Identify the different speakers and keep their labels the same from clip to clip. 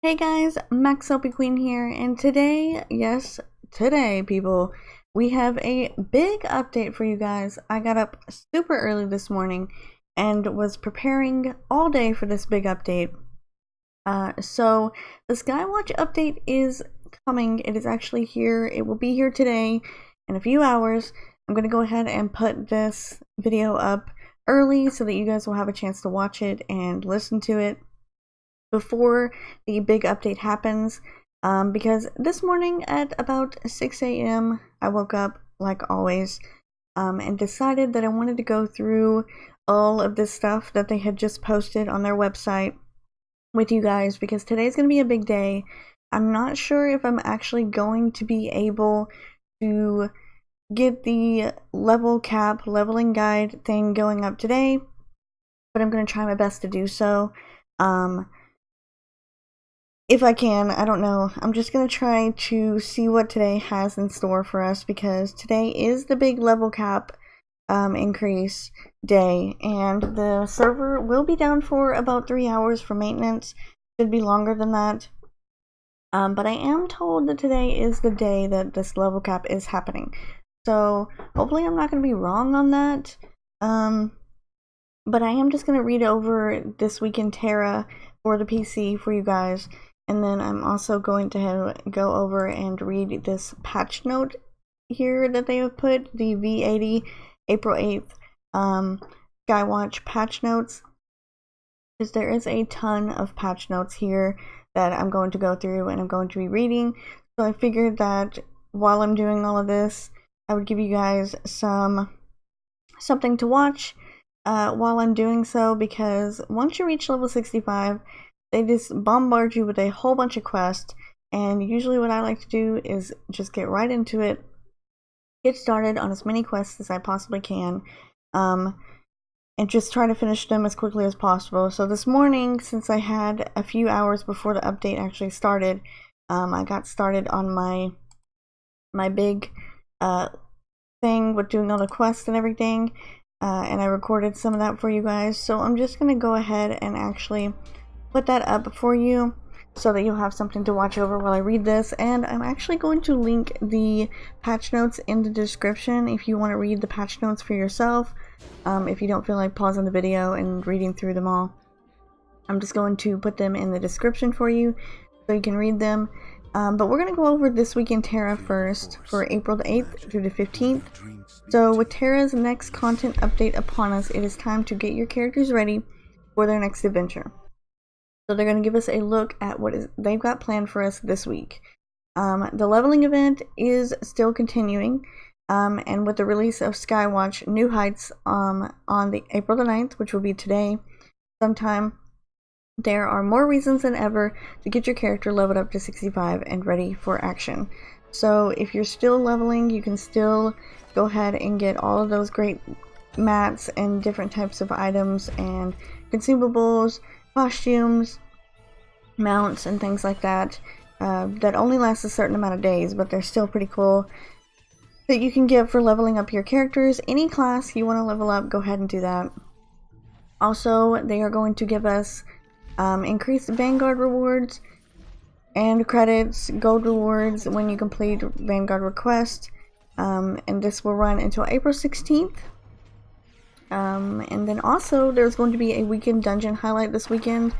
Speaker 1: Hey guys, MaxLPQueen here, and today, yes, today, people, we have a big update for you guys. I got up super early this morning and was preparing all day for this big update. So the Skywatch update is coming. It is actually here. It will be here today in a few hours. I'm going to go ahead and put this video up early so that you guys will have a chance to watch it and listen to it before the big update happens, because this morning at about 6 a.m. I woke up like always and decided that I wanted to go through all of this stuff that they had just posted on their website with you guys, because today's going to be a big day. I'm not sure if I'm actually going to be able to get the level cap leveling guide thing going up today, but I'm going to try my best to do so. If I can, I don't know. I'm just going to try to see what today has in store for us, because today is the big level cap increase day, and the server will be down for about 3 hours for maintenance. Should be longer than that. But I am told that today is the day that this level cap is happening. So hopefully I'm not going to be wrong on that. But I am just going to read over this week in TERA for the PC for you guys. And then I'm also going to go over and read this patch note here that they have put, the V80 April 8th Skywatch patch notes, because there is a ton of patch notes here that I'm going to go through and I'm going to be reading. So I figured that while I'm doing all of this, I would give you guys something to watch while I'm doing so, because once you reach level 65, they just bombard you with a whole bunch of quests, and usually what I like to do is just get right into it, get started on as many quests as I possibly can, and just try to finish them as quickly as possible. So this morning, since I had a few hours before the update actually started, I got started on my big thing with doing all the quests and everything, and I recorded some of that for you guys. So I'm just going to go ahead and actually put that up for you so that you'll have something to watch over while I read this. And I'm actually going to link the patch notes in the description if you want to read the patch notes for yourself, if you don't feel like pausing the video and reading through them all. I'm just going to put them in the description for you so you can read them. But we're going to go over this week in TERA first, for April the 8th through the 15th. So with TERA's next content update upon us, it is time to get your characters ready for their next adventure. So they're going to give us a look at what they've got planned for us this week. The leveling event is still continuing, and with the release of Skywatch New Heights on the April the 9th, which will be today sometime, there are more reasons than ever to get your character leveled up to 65 and ready for action. So if you're still leveling, you can still go ahead and get all of those great mats and different types of items and consumables, costumes, mounts, and things like that that only last a certain amount of days, but they're still pretty cool, that you can get for leveling up your characters. Any class you want to level up, go ahead and do that. Also, they are going to give us increased Vanguard Rewards and credits, gold rewards when you complete Vanguard request, and this will run until April 16th. And then also there's going to be a weekend dungeon highlight this weekend,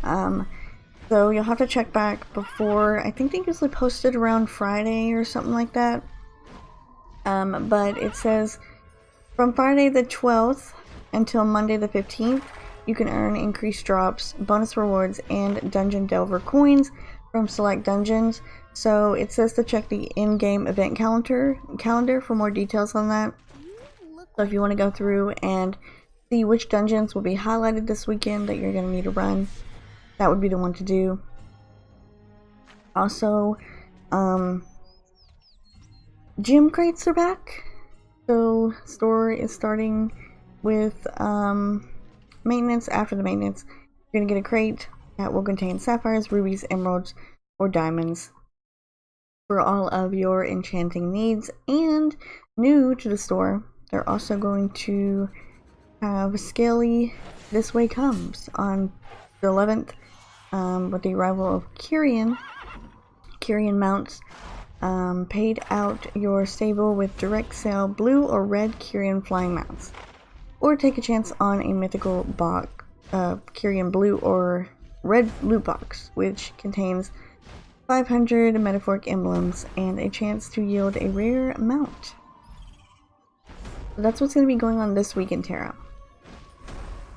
Speaker 1: so you'll have to check back before. I think they usually post it around Friday or something like that, but it says from Friday the 12th until Monday the 15th you can earn increased drops, bonus rewards, and dungeon delver coins from select dungeons. So it says to check the in-game event calendar for more details on that. So if you want to go through and see which dungeons will be highlighted this weekend that you're going to need to run, that would be the one to do. Also, gym crates are back. So store is starting with maintenance. After the maintenance, you're going to get a crate that will contain sapphires, rubies, emeralds, or diamonds for all of your enchanting needs. And new to the store, they're also going to have Scaly This Way Comes on the 11th. with the arrival of Kyrian mounts, paid out your stable with direct sale blue or red Kyrian flying mounts. Or take a chance on a mythical Kyrian blue or red loot box, which contains 500 metaphoric emblems and a chance to yield a rare mount. So that's what's going to be going on this week in TERA.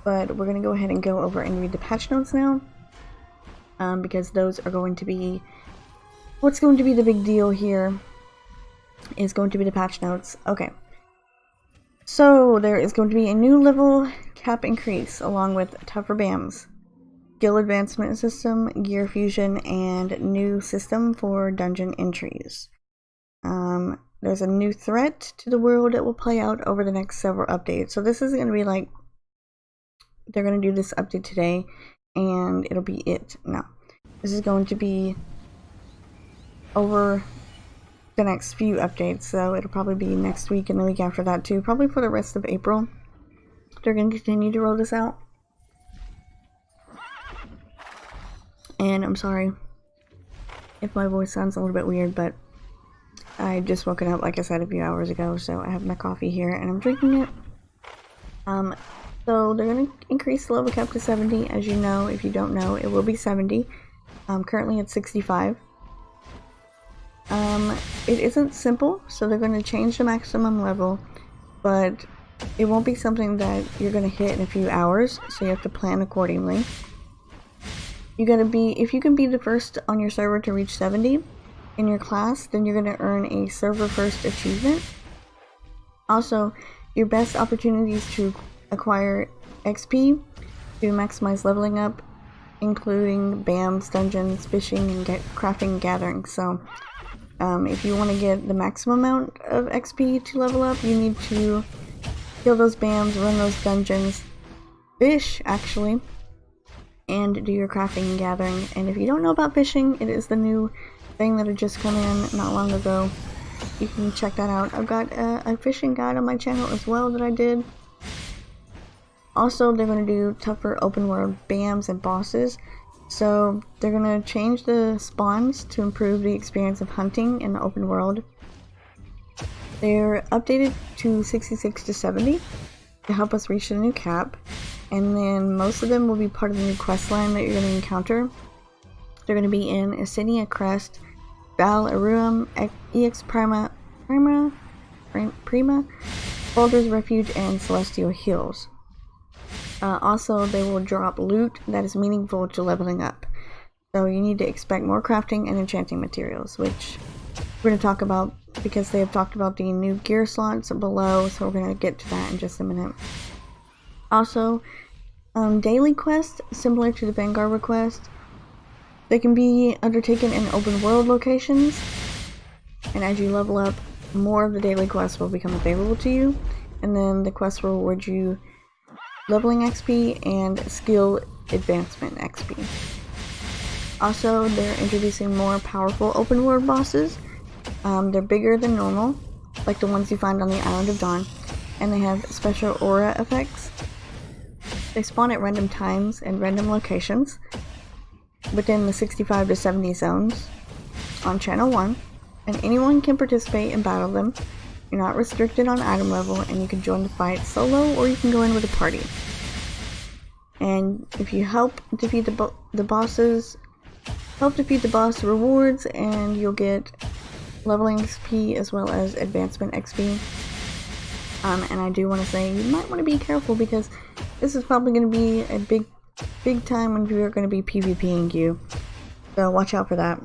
Speaker 1: But we're going to go ahead and go over and read the patch notes now, because those are going to be what's going to be the big deal here is going to be the patch notes. Okay. So there is going to be a new level cap increase along with tougher BAMs, skill advancement system, gear fusion, and new system for dungeon entries. There's a new threat to the world that will play out over the next several updates. So this is going to be like, they're going to do this update today and it'll be it. No, this is going to be over the next few updates, so it'll probably be next week and the week after that too, probably for the rest of April. They're going to continue to roll this out. And I'm sorry if my voice sounds a little bit weird, but I just woken up, like I said, a few hours ago, so I have my coffee here and I'm drinking it. So they're going to increase the level cap to 70, as you know. If you don't know, it will be 70. Currently it's 65. It isn't simple, so they're going to change the maximum level, but it won't be something that you're going to hit in a few hours, so you have to plan accordingly. You gotta be, if you can be the first on your server to reach 70 in your class, then you're going to earn a server first achievement. Also, your best opportunities to acquire XP to maximize leveling up, including BAMs, dungeons, fishing, and crafting and gathering. So if you want to get the maximum amount of XP to level up, you need to kill those BAMs, run those dungeons, fish actually, and do your crafting and gathering. And if you don't know about fishing, it is the new thing that had just come in not long ago. You can check that out. I've got a fishing guide on my channel as well that I did. Also, they're going to do tougher open world BAMs and bosses. So they're going to change the spawns to improve the experience of hunting in the open world. They're updated to 66 to 70 to help us reach the new cap. And then most of them will be part of the new quest line that you're going to encounter. They're going to be in Assinia Crest, Val Aruum, EX Prima, Boulder's Refuge, and Celestial Hills. Also, they will drop loot that is meaningful to leveling up. So you need to expect more crafting and enchanting materials, which we're going to talk about because they have talked about the new gear slots below, so we're going to get to that in just a minute. Also, daily quests, similar to the Vanguard request, they can be undertaken in open world locations, and as you level up, more of the daily quests will become available to you, and then the quests will reward you leveling XP and skill advancement XP. Also, they're introducing more powerful open world bosses. They're bigger than normal, like the ones you find on the Island of Dawn, and they have special aura effects. They spawn at random times and random locations within the 65 to 70 zones on Channel 1, and anyone can participate and battle them. You're not restricted on item level, and you can join the fight solo or you can go in with a party. And if you help defeat the bosses, help defeat the boss rewards, and you'll get leveling XP as well as advancement XP. And I do want to say you might want to be careful because this is probably going to be a big time when you're going to be PvPing you. So watch out for that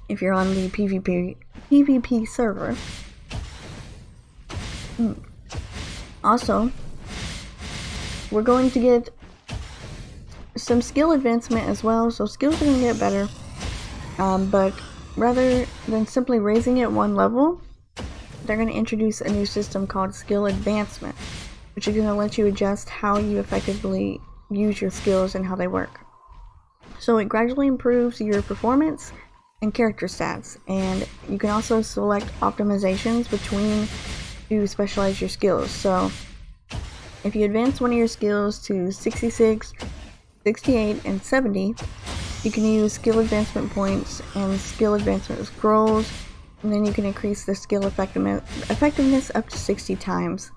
Speaker 1: if you're on the PvP server. Also, we're going to get some skill advancement as well, so skills are going to get better, but rather than simply raising it one level, they're going to introduce a new system called skill advancement, which is going to let you adjust how you effectively use your skills and how they work. So it gradually improves your performance and character stats, and you can also select optimizations between to specialize your skills. So if you advance one of your skills to 66, 68, and 70, You can use skill advancement points and skill advancement scrolls, and then you can increase the skill effectiveness up to 60 times.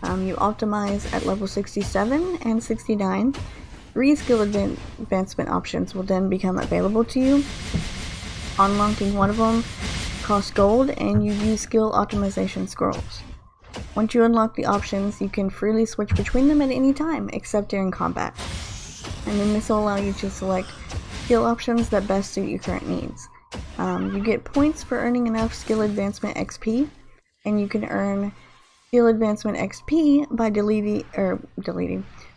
Speaker 1: You optimize at level 67 and 69. 3 skill advancement options will then become available to you. Unlocking one of them costs gold, and you use skill optimization scrolls. Once you unlock the options, you can freely switch between them at any time, except during combat. And then this will allow you to select skill options that best suit your current needs. You get points for earning enough skill advancement XP, and you can earn skill advancement XP by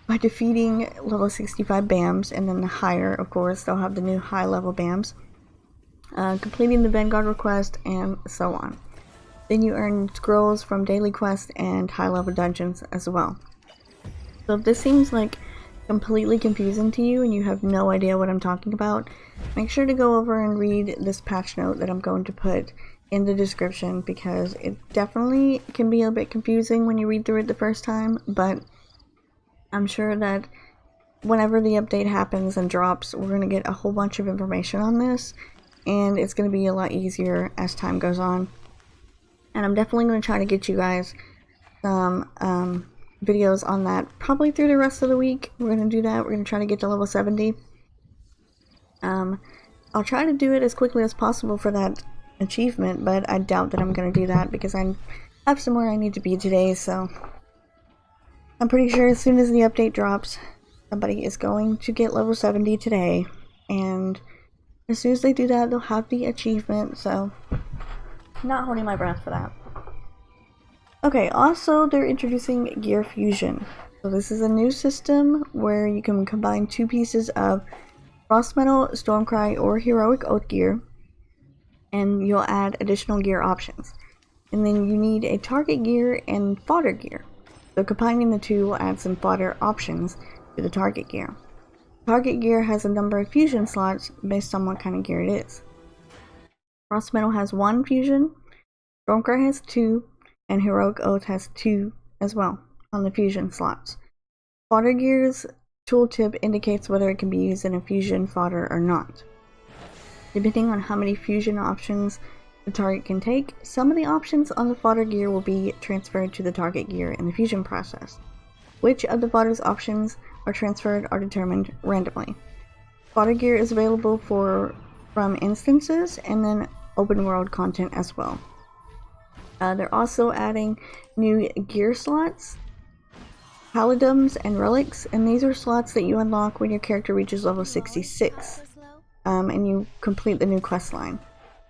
Speaker 1: by defeating level 65 BAMs, and then the higher, of course, they'll have the new high level BAMs, completing the Vanguard request, and so on. Then you earn scrolls from daily quests and high level dungeons as well. So if this seems like completely confusing to you and you have no idea what I'm talking about, make sure to go over and read this patch note that I'm going to put in the description, because it definitely can be a bit confusing when you read through it the first time, but I'm sure that whenever the update happens and drops, we're going to get a whole bunch of information on this, and it's going to be a lot easier as time goes on. And I'm definitely going to try to get you guys some videos on that probably through the rest of the week. We're going to do that. We're going to try to get to level 70. I'll try to do it as quickly as possible for that achievement, but I doubt that I'm going to do that because I have somewhere I need to be today, so I'm pretty sure as soon as the update drops, somebody is going to get level 70 today, and as soon as they do that, they'll have the achievement, so I'm not holding my breath for that. Okay, also they're introducing Gear Fusion. So this is a new system where you can combine 2 pieces of Frost Metal, Stormcry, or Heroic Oath gear, and you'll add additional gear options. And then you need a target gear and fodder gear. So combining the two will add some fodder options to the target gear. Target gear has a number of fusion slots based on what kind of gear it is. Frost Metal has 1 fusion, Stormcry has 2, and Heroic Oath has 2 as well on the fusion slots. Fodder gear's tooltip indicates whether it can be used in a fusion fodder or not. Depending on how many fusion options the target can take, some of the options on the fodder gear will be transferred to the target gear in the fusion process. Which of the fodder's options are transferred are determined randomly. Fodder gear is available from instances and then open world content as well. They're also adding new gear slots, paladums, and relics, and these are slots that you unlock when your character reaches level 66 and you complete the new quest line.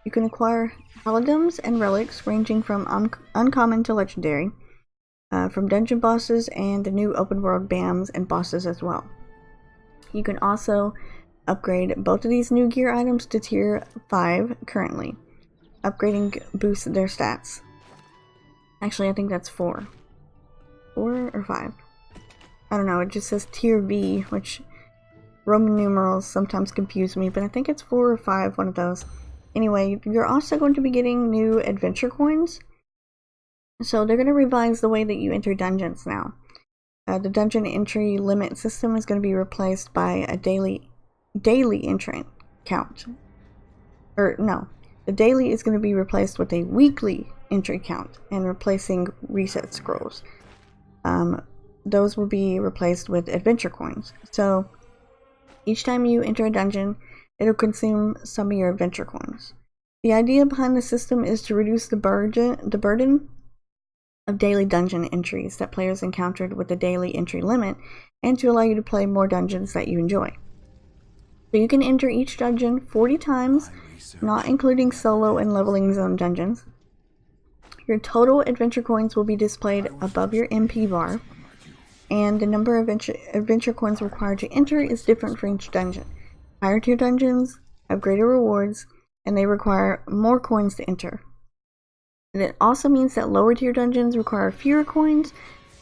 Speaker 1: You can acquire paladums and relics ranging from uncommon to legendary, from dungeon bosses and the new open world BAMs and bosses as well. You can also upgrade both of these new gear items to tier 5 currently. Upgrading boosts their stats. Actually, I think that's 4. 4 or 5? I don't know, it just says tier V, which Roman numerals sometimes confuse me, but I think it's 4 or 5, one of those. Anyway, you're also going to be getting new adventure coins. So they're going to revise the way that you enter dungeons now. The dungeon entry limit system is going to be replaced by a daily entry count. Or no, the daily is going to be replaced with a weekly entry count and replacing reset scrolls. Those will be replaced with adventure coins. So each time you enter a dungeon, it'll consume some of your adventure coins. The idea behind the system is to reduce the burden of daily dungeon entries that players encountered with the daily entry limit, and to allow you to play more dungeons that you enjoy. So you can enter each dungeon 40 times, not including solo and leveling zone dungeons. Your total adventure coins will be displayed above your MP bar, and the number of adventure coins required to enter is different for each dungeon. Higher tier dungeons have greater rewards, and they require more coins to enter. And it also means that lower tier dungeons require fewer coins,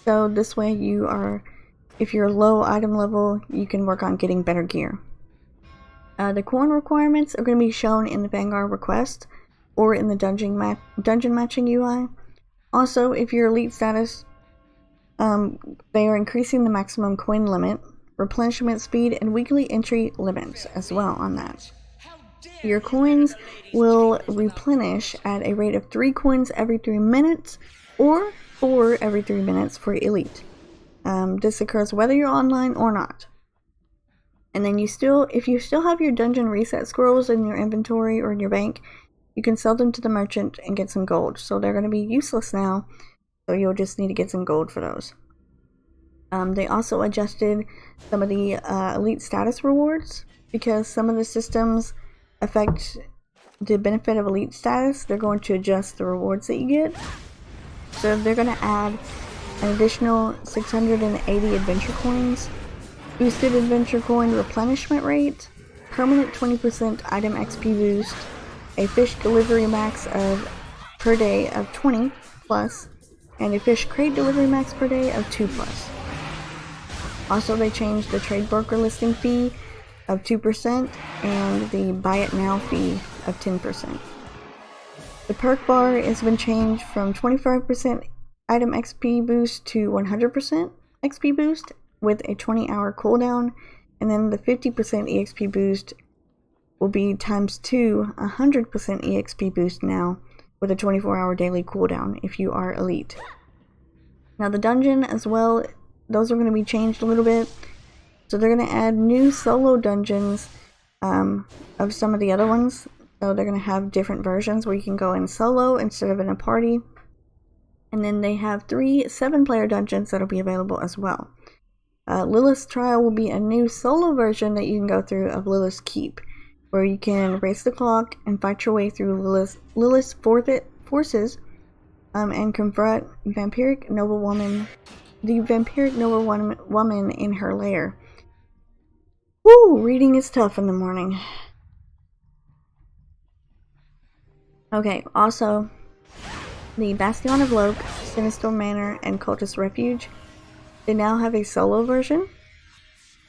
Speaker 1: so this way if you're low item level, you can work on getting better gear. The coin requirements are going to be shown in the Vanguard request or in the dungeon matching UI. Also, if you're elite status, they are increasing the maximum coin limit replenishment speed, and weekly entry limits as well on that. Your coins will replenish at a rate of 3 coins every 3 minutes or 4 every 3 minutes for Elite. This occurs whether you're online or not. And then if you still have your dungeon reset scrolls in your inventory or in your bank, you can sell them to the merchant and get some gold. So they're going to be useless now, so you'll just need to get some gold for those. They also adjusted some of the elite status rewards because some of the systems affect the benefit of elite status. They're going to adjust the rewards that you get. So they're going to add an additional 680 adventure coins, boosted adventure coin replenishment rate, permanent 20% item XP boost, a fish delivery max of per day of 20 plus, and a fish crate delivery max per day of 2 plus. Also, they changed the trade broker listing fee of 2% and the buy it now fee of 10%. The perk bar has been changed from 25% item XP boost to 100% XP boost with a 20-hour cooldown, and then the 50% EXP boost will be times 2, 100% EXP boost now with a 24-hour daily cooldown if you are elite. Now the dungeon as well, those are going to be changed a little bit. So they're going to add new solo dungeons of some of the other ones. So they're going to have different versions where you can go in solo instead of in a party. And then they have 3 7-player dungeons that'll be available as well. Lilith's Trial will be a new solo version that you can go through of Lilith's Keep, where you can race the clock and fight your way through Lilith's forces and confront the vampiric noblewoman in her lair. Woo! Reading is tough in the morning. Okay, also, the Bastion of Loke, Sinister Manor, and Cultist Refuge, they now have a solo version.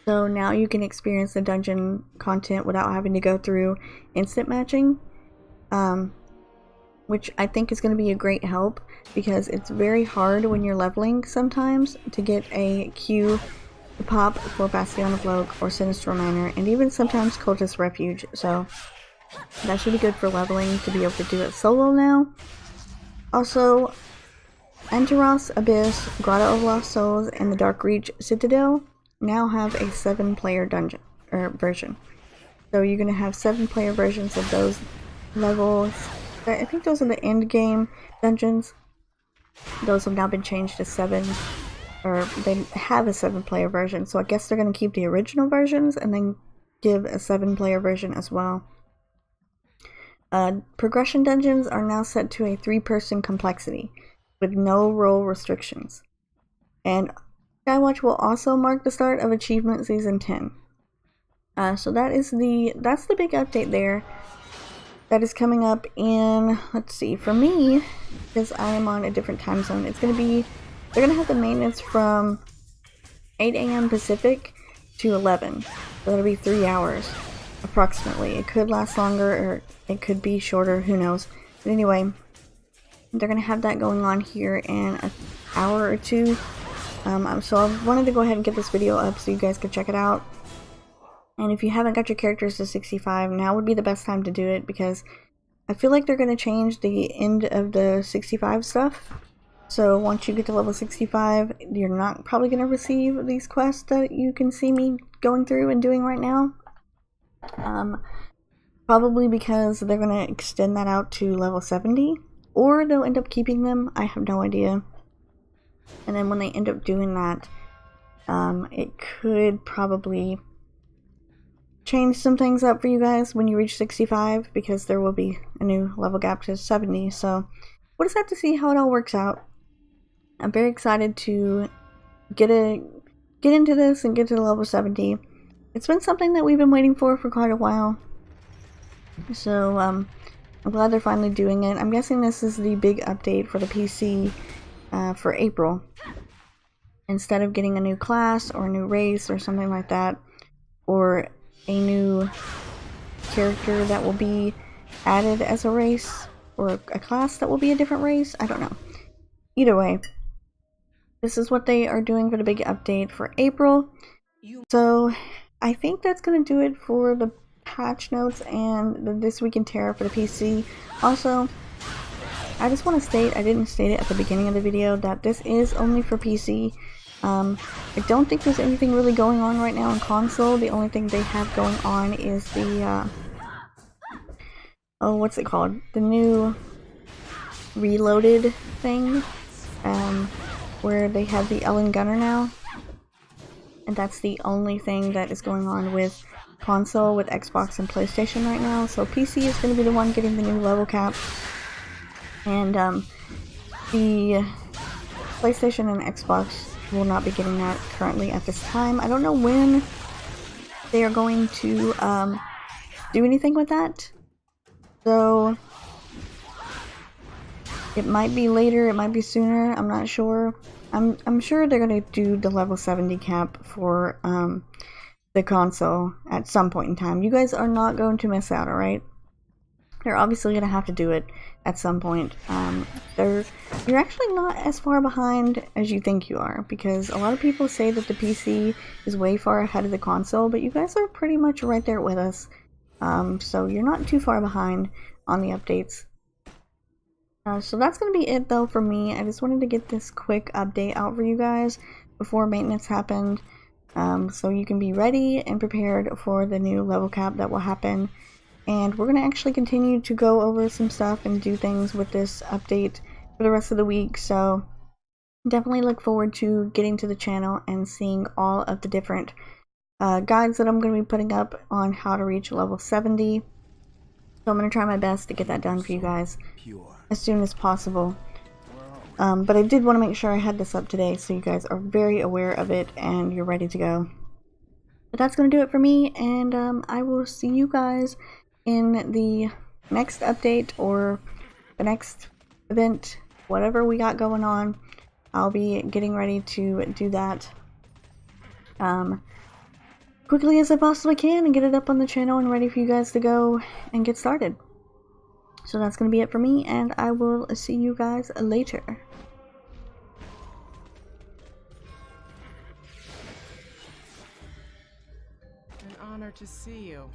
Speaker 1: So now you can experience the dungeon content without having to go through instant matching, which I think is going to be a great help because it's very hard when you're leveling sometimes to get a queue to pop for Bastion of Loke or Sinister Manor, and even sometimes Cultist Refuge. So that should be good for leveling to be able to do it solo now. Also, Antaros, Abyss, Grotto of Lost Souls, and the Dark Reach Citadel now have a 7-player dungeon version. So you're going to have 7-player versions of those levels. I think those are the end game dungeons. Those have now been changed to 7, or they have a 7-player version. So I guess they're going to keep the original versions and then give a 7-player version as well. Progression dungeons are now set to a 3-person complexity with no role restrictions. And Skywatch will also mark the start of Achievement Season 10. So that's the big update there. That is coming up in, let's see, for me, because I am on a different time zone, it's going to be, they're going to have the maintenance from 8 a.m. Pacific to 11. So that'll be 3 hours, approximately. It could last longer, or it could be shorter, who knows. But anyway, they're going to have that going on here in an hour or 2. So I wanted to go ahead and get this video up so you guys could check it out. And if you haven't got your characters to 65, now would be the best time to do it, because I feel like they're going to change the end of the 65 stuff. So once you get to level 65, you're not probably going to receive these quests that you can see me going through and doing right now. Probably because they're going to extend that out to level 70, or they'll end up keeping them. I have no idea. And then when they end up doing that, it could probably change some things up for you guys when you reach 65, because there will be a new level gap to 70. So we'll just have to see how it all works out. I'm very excited to get into this and get to level 70. It's been something that we've been waiting for quite a while. So I'm glad they're finally doing it. I'm guessing this is the big update for the PC for April. Instead of getting a new class or a new race or something like that, or a new character that will be added as a race, or a class that will be a different race, I don't know. Either way, this is what they are doing for the big update for April. So I think that's going to do it for the patch notes and the This Week in TERA for the PC. Also, I just want to state, I didn't state it at the beginning of the video, that this is only for PC. I don't think there's anything really going on right now on console. The only thing they have going on is the, oh, what's it called? The new Reloaded thing, where they have the Ellen Gunner now. And that's the only thing that is going on with console, with Xbox and PlayStation right now. So PC is going to be the one getting the new level cap. And the PlayStation and Xbox will not be getting that currently at this time. I don't know when they are going to do anything with that. So it might be later, it might be sooner, I'm not sure. I'm sure they're going to do the level 70 cap for the console at some point in time. You guys are not going to miss out, alright? They're obviously going to have to do it at some point. You're actually not as far behind as you think you are, because a lot of people say that the PC is way far ahead of the console, but you guys are pretty much right there with us. So you're not too far behind on the updates. So that's going to be it though for me. I just wanted to get this quick update out for you guys before maintenance happened, so you can be ready and prepared for the new level cap that will happen. And we're going to actually continue to go over some stuff and do things with this update for the rest of the week, so definitely look forward to getting to the channel and seeing all of the different guides that I'm going to be putting up on how to reach level 70. So I'm going to try my best to get that done for you guys as soon as possible. But I did want to make sure I had this up today so you guys are very aware of it and you're ready to go. But that's going to do it for me, and I will see you guys in the next update or the next event, whatever we got going on. I'll be getting ready to do that quickly as I possibly can and get it up on the channel and ready for you guys to go and get started. So that's going to be it for me, and I will see you guys later.
Speaker 2: An honor to see you.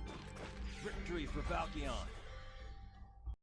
Speaker 3: Victory for Valkion.